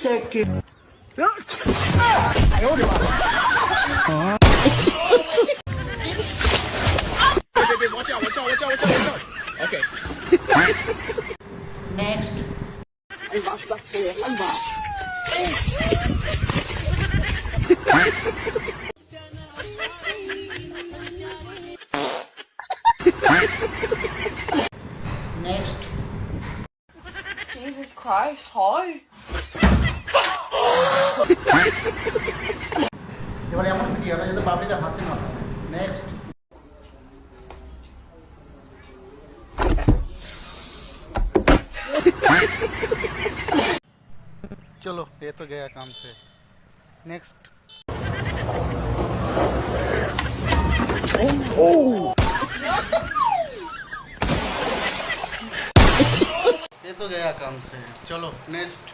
second. Watch out. Okay. Next. Next. Jesus Christ, hi. এবারে এমন video না যাতে পাবলিকের হাসি না থাকে। নেক্সট। चलो ये तो गया काम से। नेक्स्ट। ये तो गया काम से। चलो नेक्स्ट।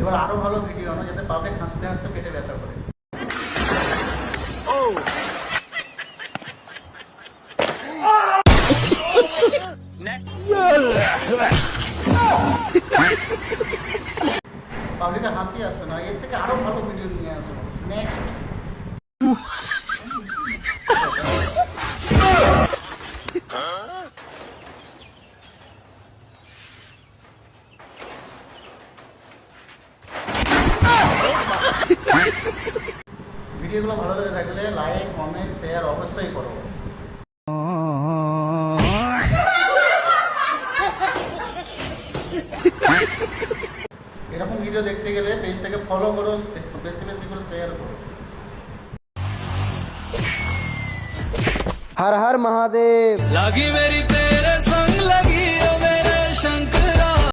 এবার আরো ভালো ভিডিও না যাতে পাবলিক হাসতে হাসতে পেটে ব্যথা করে। পাবলিকের হাসি আসছে না, এর থেকে আরো ভালো ভিডিও নিয়ে আসবো। নেক্সট। ভিডিওগুলো ভালো লেগে থাকলে লাইক কমেন্ট শেয়ার অবশ্যই করো। এরকম ভিডিও দেখতে গেলে পেজটাকে ফলো করো, বেশি বেশি করে শেয়ার করো। हर हर महादेव। लागी मेरी